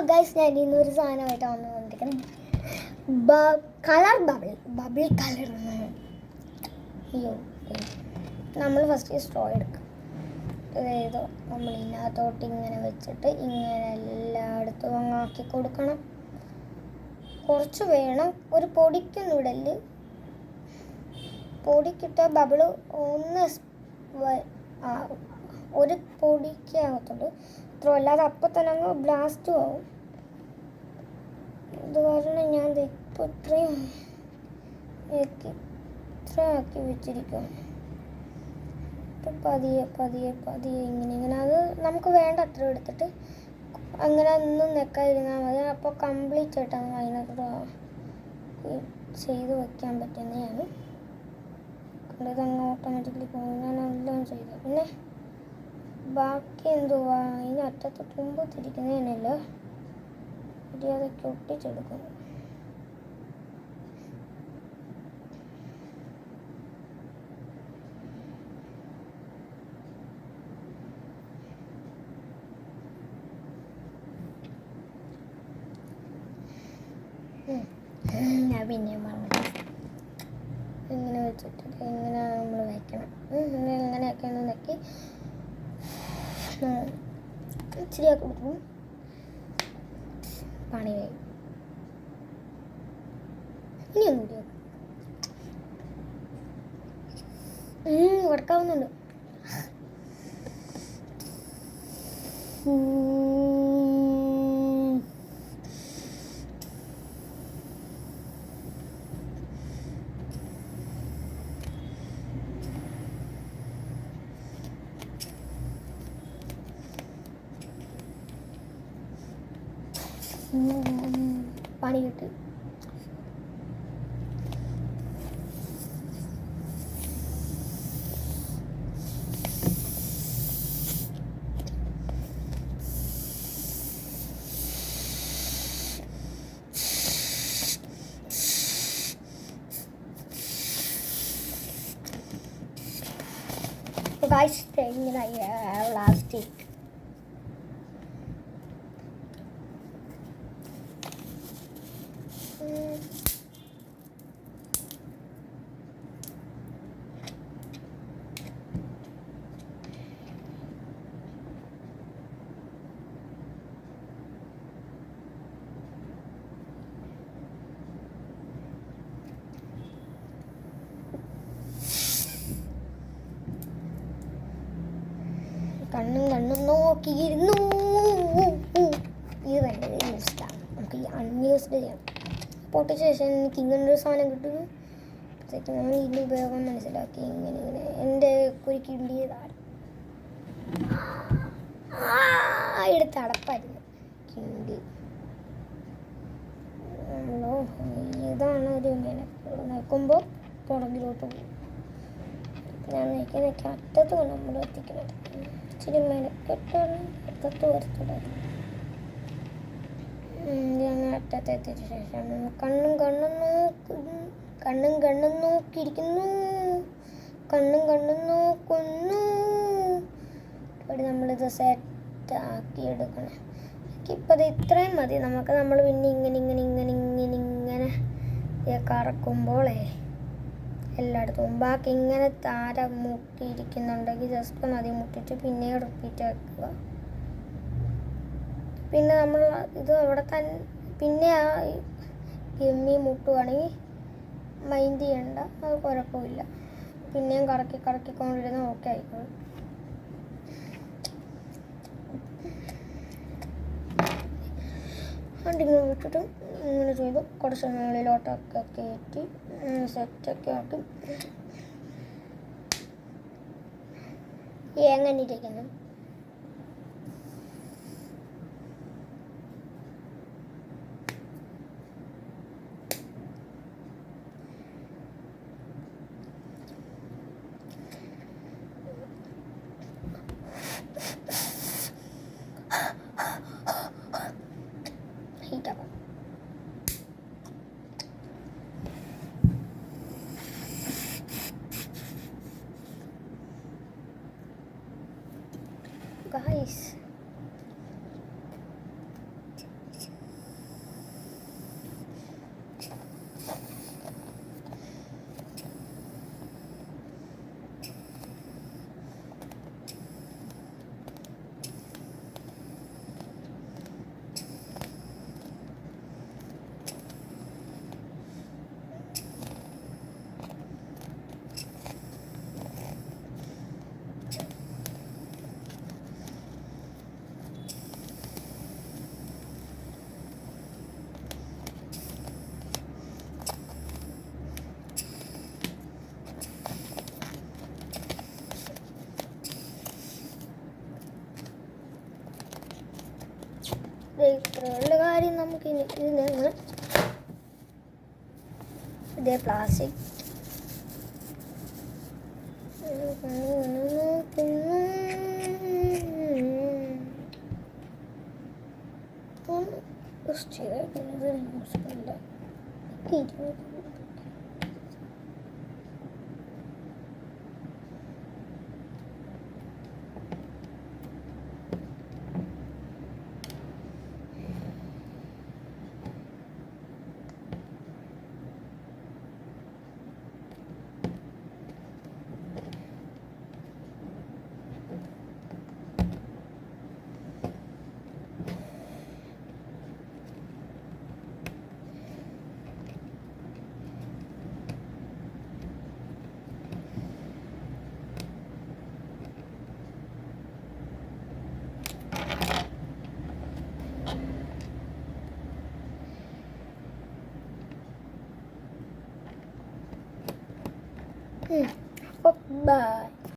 Guys, ഞാൻ ഇന്നൊരു സാധനമായിട്ടാണ് വന്നിരിക്കുന്നത്. Colour bubble colour. അയ്യോ, നമ്മൾ ഫസ്റ്റ് സ്ട്രോ എടുക്കും. അതായത് നമ്മൾ ഇതിനകത്തോട്ട് ഇങ്ങനെ വെച്ചിട്ട് ഇങ്ങനെ എല്ലായിടത്തും അങ്ങാക്കി കൊടുക്കണം. കുറച്ച് വേണം, ഒരു പൊടിക്കൊന്നും ഇടല്. പൊടിക്കിട്ട ബബിള് ഒന്ന് ഒരു പൊടിക്കകത്തുണ്ട് ഇത്ര, അല്ലാതെ അപ്പം തന്നെ അങ്ങ് ബ്ലാസ്റ്റും ആവും. ഇത് കാരണം ഞാൻ ഇപ്പോൾ ഇത്രയും ആക്കി വെച്ചിരിക്കും. പതിയെ പതിയെ പതിയെ ഇങ്ങനെ അത് നമുക്ക് വേണ്ട അത്ര എടുത്തിട്ട് അങ്ങനെ ഒന്നും നെക്കാതിരുന്നാൽ മതി. അപ്പോൾ കംപ്ലീറ്റ് ആയിട്ടാണ് അതിനകത്ത് ചെയ്ത് വയ്ക്കാൻ പറ്റുന്നതാണ്. ഇതങ്ങ് ഓട്ടോമാറ്റിക്കലി പോകും. ഞാൻ എല്ലാം ചെയ്തു. പിന്നെ ബാക്കി എന്തുവാ, അതിന് അറ്റത്ത് തുമ്പത്തിരിക്കുന്നതിനല്ലോ അതൊക്കെ ഒട്ടിച്ചെടുക്കുന്നു. ഞാൻ പിന്നെയും പറഞ്ഞു ഇങ്ങനെ വെച്ചിട്ട് ഇങ്ങനെ നമ്മൾ വയ്ക്കണം. ഇങ്ങനെയൊക്കെ ഒന്ന് നെക്കി ഇച്ചിരിയാക്കി കൊടുക്കും. പണി കഴിയും. ഇനിയൊന്നും കൂടി വർക്കാവുന്നുണ്ട്. പണി കിട്ടി. Guys, ഇങ്ങനെ പ്ലാസ്റ്റിക് കണ്ണും നോക്കിയിരുന്നു. ഇത് വേണ്ടത് യൂസ്ഡാണ്. നമുക്ക് ഈ അൺയൂസ്ഡ് ചെയ്യാം. പൊട്ടിച്ച ശേഷം എനിക്ക് ഇങ്ങനൊരു സാധനം കിട്ടുന്നു. അപ്പോഴത്തേക്ക് ഞാൻ ഇതിൻ്റെ ഉപയോഗം മനസ്സിലാക്കി. ഇങ്ങനെ എൻ്റെ കുരുക്കിണ്ടിയതാണ്. എടുത്ത് അടപ്പായിരുന്നു കിണ്ടി. ഇതാണ് ഒരു ഇങ്ങനെ നോക്കുമ്പോൾ പുറകിലോട്ട് പോകും. ഞാൻ നയിക്കാൻ അറ്റത്ത് നമ്മൾ എത്തിക്കുന്നത്. ഇച്ചിരി മെനക്കെട്ടാണ് അറ്റത്ത് വരത്തുള്ളത്. ഞാൻ അറ്റത്ത് എത്തിച്ച ശേഷം കണ്ണും നോക്കിയിരിക്കുന്നു. കണ്ണും നോക്കുന്നു. ഇവിടെ നമ്മളിത് സെറ്റാക്കി എടുക്കണം. ഇപ്പം അത് ഇത്രയും മതി നമുക്ക്. നമ്മൾ പിന്നെ ഇങ്ങനെ കറക്കുമ്പോളേ എല്ലായിടത്തും ബാക്കി ഇങ്ങനെ താര മുട്ടിയിരിക്കുന്നുണ്ടെങ്കിൽ ജസ്റ്റ് മതി. മുട്ടിട്ട് പിന്നെ റിപ്പീറ്റ് ആക്കുക. പിന്നെ നമ്മൾ ഇത് അവിടെ തന്നെ പിന്നെ ആ ഗമ്മി മുട്ടുവാണെങ്കിൽ മൈൻഡ് ചെയ്യണ്ട, അത് കുഴപ്പമില്ല. പിന്നെയും കറക്കിക്കൊണ്ടിരുന്ന ഓക്കെ ആയിക്കോളും. ഇങ്ങനെ വിട്ടിട്ട് ഇങ്ങനെ ചെയ്തു കുറച്ച് മുകളിലോട്ടൊക്കെ കയറ്റി സെറ്റൊക്കെ ആക്കി എങ്ങനെ ഇരിക്കുന്നു. guys, ഉള്ള കാര്യം നമുക്ക് ഇത് ഞങ്ങൾ ഇതേ പ്ലാസ്റ്റിക് Bye.